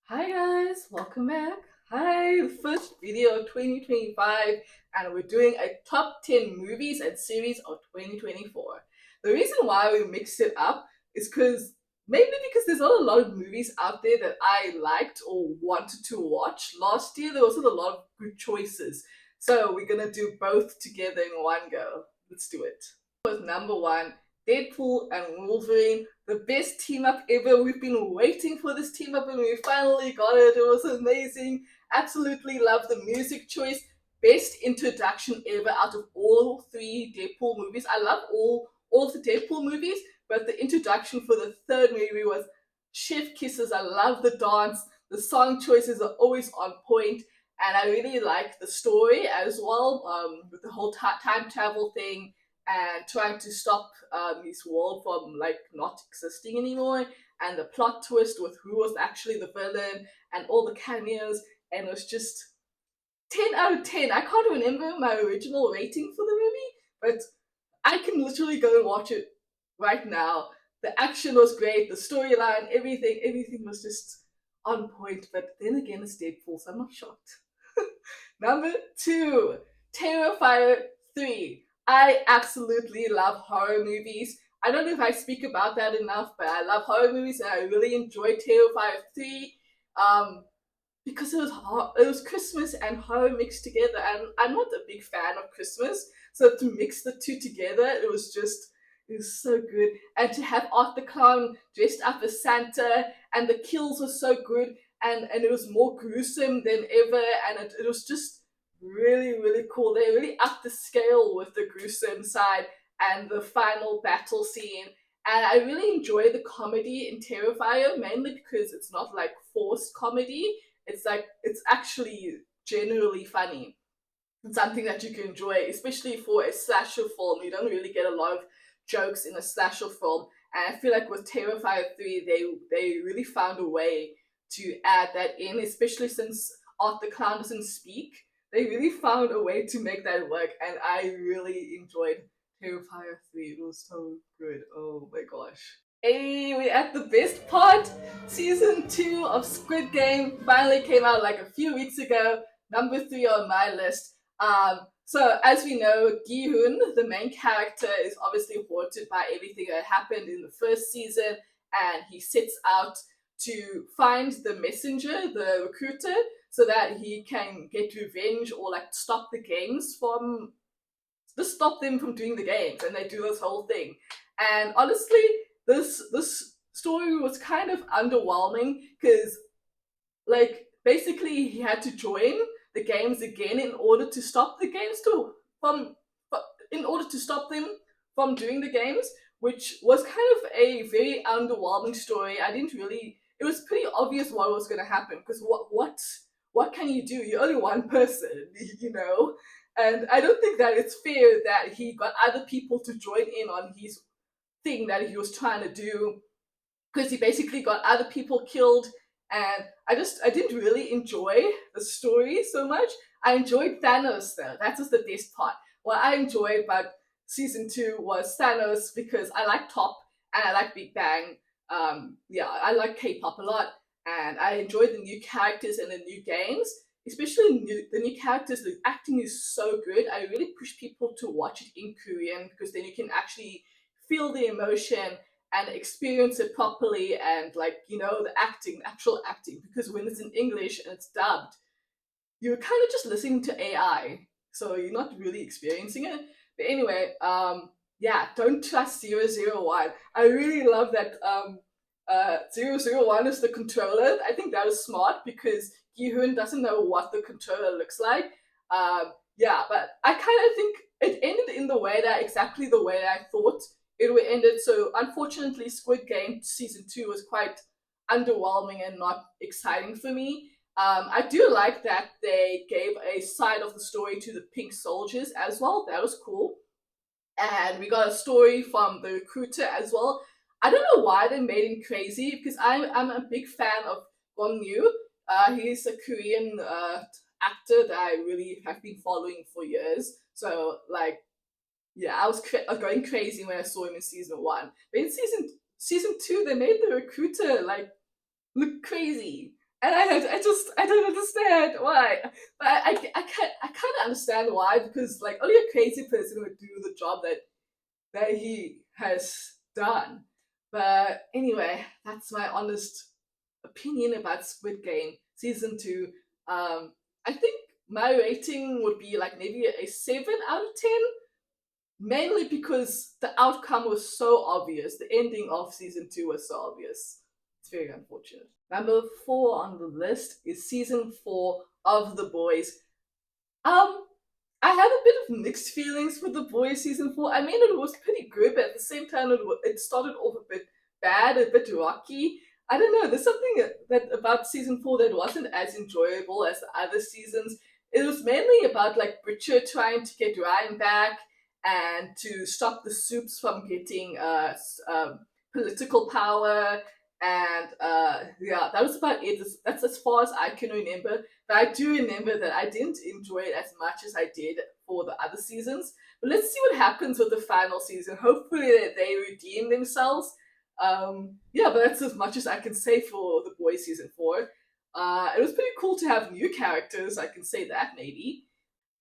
Hi guys, welcome back. Hi, the first video of 2025, and we're doing a top 10 movies and series of 2024. The reason why we mixed it up is maybe because there's not a lot of movies out there that I liked or wanted to watch. Last year there wasn't a lot of good choices, so we're gonna do both together in one go. Let's do it. Was number one, Deadpool and Wolverine, the best team up ever. We've been waiting for this team up and we finally got it. It was amazing. Absolutely love the music choice. Best introduction ever out of all three Deadpool movies. I love all of the Deadpool movies, but the introduction for the third movie was chef kisses. I love the dance. The song choices are always on point, and I really like the story as well, with the whole time travel thing and trying to stop this world from like not existing anymore, and the plot twist with who was actually the villain and all the cameos, and it was just 10 out of 10. I can't remember my original rating for the movie, but I can literally go and watch it right now. The action was great, the storyline, everything was just on point. But then again, it's Deadpool, so I'm not shocked. Number two, Terrifier 3. I absolutely love horror movies. I don't know if I speak about that enough, but I love horror movies and I really enjoyed Terrifier 3. Um, because it was Christmas and horror mixed together, and I'm not a big fan of Christmas, so to mix the two together, it was so good. And to have Art the Clown dressed up as Santa, and the kills were so good, and it was more gruesome than ever, and it was just really cool. They really upped the scale with the gruesome side and the final battle scene. And I really enjoy the comedy in Terrifier, mainly because it's not like forced comedy. It's actually genuinely funny. It's something that you can enjoy, especially for a slasher film. You don't really get a lot of jokes in a slasher film, and I feel like with Terrifier 3, they really found a way to add that in, especially since Art the Clown doesn't speak. They really found a way to make that work, and I really enjoyed Terrifier 3. It was so good. Oh my gosh. Hey, we're at the best part. Season 2 of Squid Game finally came out like a few weeks ago. Number 3 on my list. So as we know, Gi-hoon, the main character, is obviously haunted by everything that happened in the first season, and he sets out to find the messenger, the recruiter, so that he can get revenge or like stop the games from just stop them from doing the games, and they do this whole thing. And honestly, this story was kind of underwhelming because like basically he had to join the games again in order to stop the games to from in order to stop them from doing the games, which was kind of a very underwhelming story. I didn't really. It was pretty obvious what was going to happen because what can you do? You're only one person, you know. And I don't think that it's fair that he got other people to join in on his thing that he was trying to do, because he basically got other people killed. And I didn't really enjoy the story so much. I enjoyed Thanos though. That was the best part. What I enjoyed about season 2 was Thanos, because I like Top and I like Big Bang. Yeah, I like K-pop a lot, and I enjoyed the new characters and the new games, especially the new characters. The acting is so good. I really push people to watch it in Korean, because then you can actually feel the emotion and experience it properly, and like, the actual acting, because when it's in English and it's dubbed, you're kind of just listening to AI, so you're not really experiencing it. But anyway, yeah, don't trust 001. I really love that 001 is the controller. I think that is smart because Gi-hoon doesn't know what the controller looks like. Yeah, but I kind of think it ended in the way that exactly the way that I thought it would end. So unfortunately, Squid Game season 2 was quite underwhelming and not exciting for me. I do like that they gave a side of the story to the pink soldiers as well. That was cool. And we got a story from the recruiter as well. I don't know why they made him crazy, because I'm a big fan of Gong Yu. He's a Korean actor that I really have been following for years. So like, yeah, I was going crazy when I saw him in season 1. But in season 2, they made the recruiter like look crazy. And I don't understand why. But I kind of understand why, because like only a crazy person would do the job that he has done. But anyway, that's my honest opinion about Squid Game season 2. I think my rating would be like maybe a 7 out of 10, mainly because the outcome was so obvious. The ending of season 2 was so obvious. It's very unfortunate. Number 4 on the list is season 4 of The Boys. Um, I had a bit of mixed feelings with The Boys season 4. I mean, it was pretty good, but at the same time, it started off a bit bad, a bit rocky. I don't know. There's something that about season 4 that wasn't as enjoyable as the other seasons. It was mainly about like Butcher trying to get Ryan back and to stop the Soups from getting political power. And yeah, that was about it. That's as far as I can remember. But I do remember that I didn't enjoy it as much as I did for the other seasons. But let's see what happens with the final season. Hopefully they redeem themselves. Yeah, but that's as much as I can say for the Boys season 4. It was pretty cool to have new characters. I can say that maybe.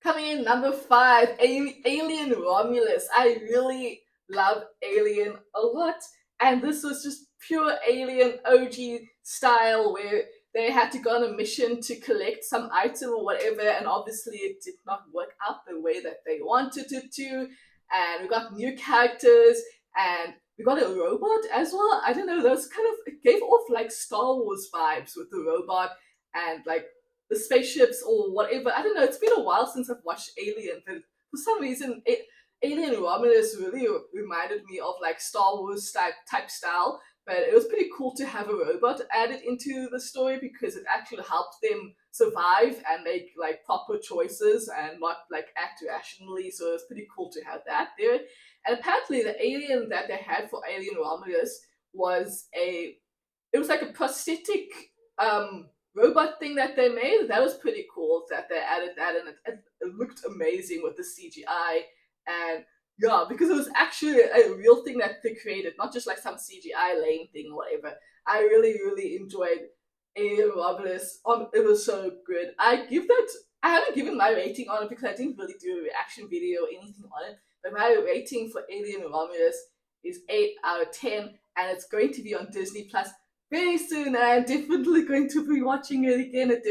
Coming in number 5, Alien Romulus. I really love Alien a lot, and this was just pure Alien OG style where they had to go on a mission to collect some item or whatever, and obviously it did not work out the way that they wanted it to. And we got new characters, and we got a robot as well. I don't know, those kind of it gave off like Star Wars vibes with the robot and like the spaceships or whatever. I don't know. It's been a while since I've watched Alien, but for some reason, Alien Romulus really reminded me of like Star Wars type style. But it was pretty cool to have a robot added into the story because it actually helped them survive and make like proper choices and not like act rationally. So it was pretty cool to have that there. And apparently, the alien that they had for Alien Romulus was a it was like a prosthetic robot thing that they made. That was pretty cool that they added that, and it looked amazing with the CGI. And yeah, because it was actually a real thing that they created, not just like some CGI lame thing or whatever. I really enjoyed Alien Romulus. It was so good. I give that. I haven't given my rating on it because I didn't really do a reaction video or anything on it. But my rating for Alien Romulus is 8 out of 10, and it's going to be on Disney Plus very soon. I'm definitely going to be watching it again. It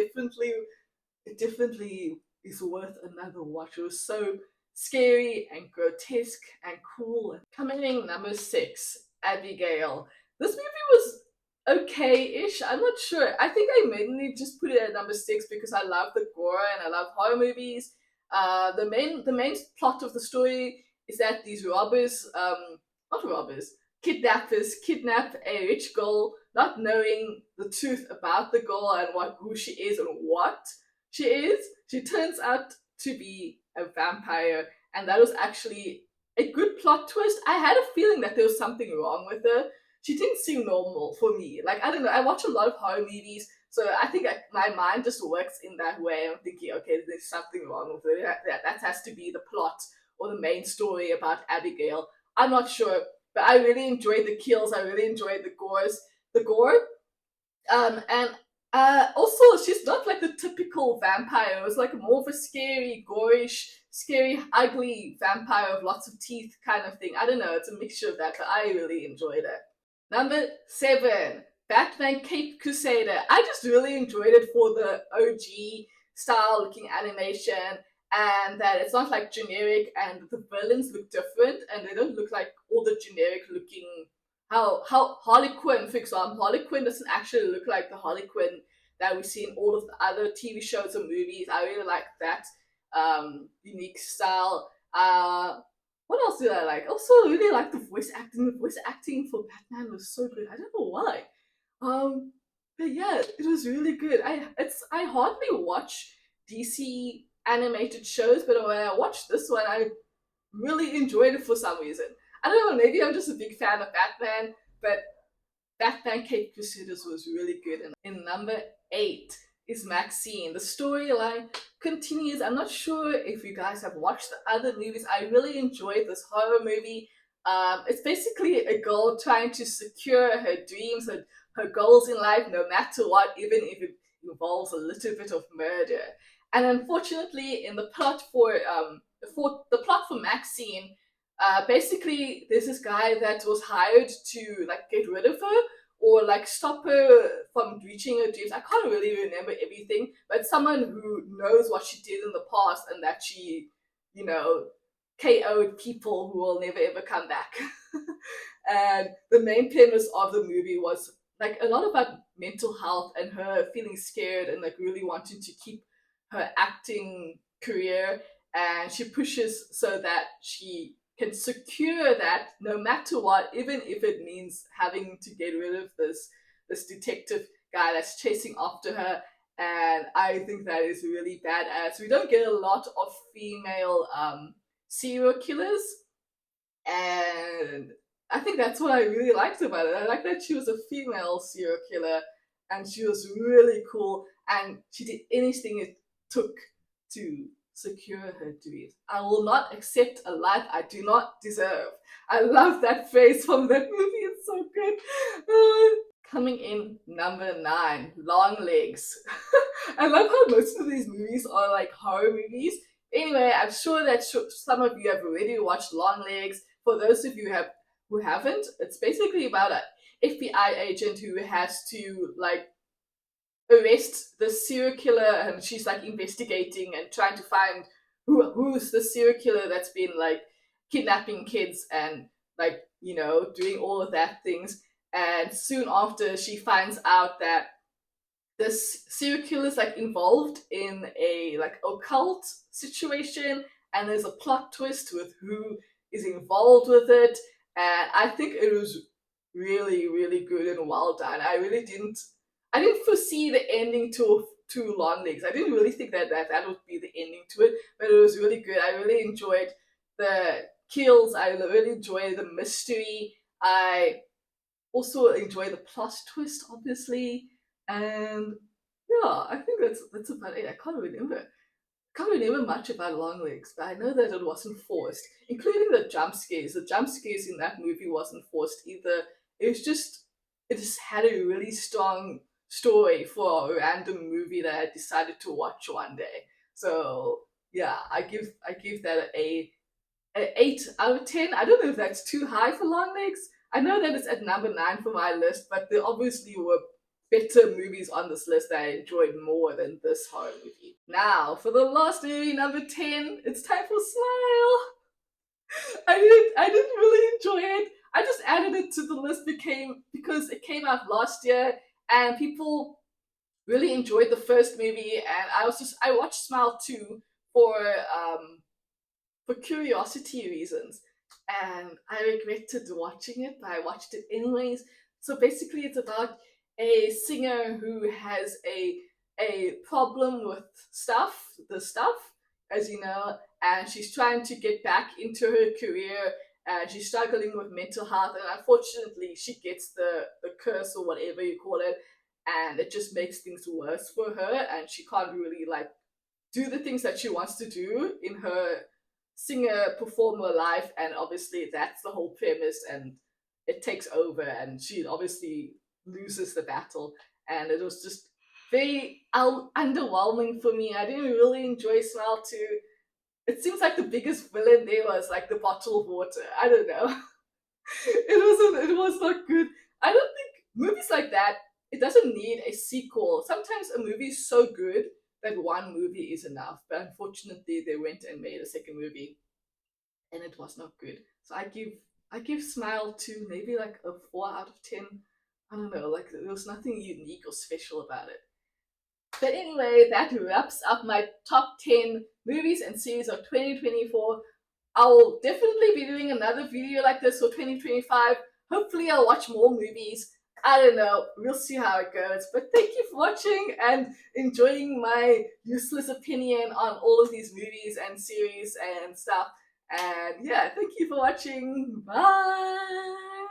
definitely is worth another watch. It was so scary and grotesque and cool. Coming in number 6, Abigail. This movie was okay-ish. I'm not sure. I think I mainly just put it at number 6 because I love the gore and I love horror movies. The main plot of the story is that these robbers, not robbers, kidnappers kidnap a rich girl, not knowing the truth about the girl and who she is and what she is. She turns out to be a vampire, and that was actually a good plot twist. I had a feeling that there was something wrong with her. She didn't seem normal for me. Like, I don't know, I watch a lot of horror movies, so I think my mind just works in that way. I'm thinking, okay, there's something wrong with her. That has to be the plot or the main story about Abigail. I'm not sure, but I really enjoyed the kills. I really enjoyed the gore. And also, she's not like the typical vampire. It was like more of a scary, gorish, scary, ugly vampire with lots of teeth kind of thing. I don't know. It's a mixture of that, but I really enjoyed it. Number 7, Batman Cape Crusader. I just really enjoyed it for the OG style looking animation, and that it's not like generic, and the villains look different and they don't look like all the generic looking. How Harley Quinn, for example, Harley Quinn doesn't actually look like the Harley Quinn that we see in all of the other TV shows and movies. I really like that unique style. What else did I like? Also, I really like the voice acting. The voice acting for Batman was so good. I don't know why. Um, but yeah, it was really good. I hardly watch DC animated shows, but when I watched this one, I really enjoyed it for some reason. I don't know, maybe I'm just a big fan of Batman, but Batman Cape Crusaders was really good. And in number 8 is Maxine. The storyline continues. I'm not sure if you guys have watched the other movies. I really enjoyed this horror movie. It's basically a girl trying to secure her dreams, her her goals in life no matter what, even if it involves a little bit of murder. And unfortunately, in the plot for the plot for Maxine, basically there's this guy that was hired to like get rid of her or like stop her from reaching her dreams. I can't really remember everything, but someone who knows what she did in the past and that she, you know, KO'd people who will never ever come back. And the main premise of the movie was like a lot about mental health and her feeling scared and like really wanting to keep her acting career, and she pushes so that she can secure that no matter what, even if it means having to get rid of this detective guy that's chasing after her. And I think that is really badass. We don't get a lot of female serial killers, and I think that's what I really liked about it. I like that she was a female serial killer and she was really cool and she did anything it took to secure her dreams. I will not accept a life I do not deserve. I love that phrase from that movie. It's so good. Coming in number 9, Long Legs. I love how most of these movies are like horror movies. Anyway, I'm sure that some of you have already watched Long Legs. For those of you who haven't, it's basically about a FBI agent who has to like arrest the serial killer, and she's like investigating and trying to find who's the serial killer that's been like kidnapping kids and like, you know, doing all of that things. And soon after she finds out that this serial killer is like involved in a like occult situation, and there's a plot twist with who is involved with it. And I think it was really, really good and well done. I didn't foresee the ending to Long Legs. I didn't really think that would be the ending to it, but it was really good. I really enjoyed the kills. I really enjoyed the mystery. I also enjoyed the plot twist, obviously. And yeah, I think that's about it. I can't remember much about Long Legs, but I know that it wasn't forced, including the jump scares. The jump scares in that movie wasn't forced either. It just had a really strong story for a random movie that I decided to watch one day. So yeah, I give that an 8 out of 10. I don't know if that's too high for Long Legs. I know that it's at number 9 for my list, but there obviously were better movies on this list that I enjoyed more than this horror movie. Now, for the last movie, number 10, it's time for Smile. I didn't really enjoy it. I just added it to the list because it came out last year and people really enjoyed the first movie, and I watched Smile 2 for curiosity reasons, and I regretted watching it, but I watched it anyways. So basically, it's about a singer who has a problem with the stuff, as you know, and she's trying to get back into her career, and she's struggling with mental health, and unfortunately, she gets the curse or whatever you call it, and it just makes things worse for her, and she can't really like do the things that she wants to do in her singer performer life, and obviously that's the whole premise, and it takes over and she obviously loses the battle, and it was just very underwhelming for me. I didn't really enjoy Smile 2. It seems like the biggest villain there was like the bottle of water. I don't know. It was not good. I don't think movies like that, it doesn't need a sequel. Sometimes a movie is so good that one movie is enough, but unfortunately they went and made a second movie and it was not good. So I give Smile 2 maybe like a 4 out of 10. I don't know, like there was nothing unique or special about it. But anyway, that wraps up my top 10 movies and series of 2024. I will definitely be doing another video like this for 2025. Hopefully I'll watch more movies. I don't know, we'll see how it goes. But thank you for watching and enjoying my useless opinion on all of these movies and series and stuff. And yeah, thank you for watching. Bye!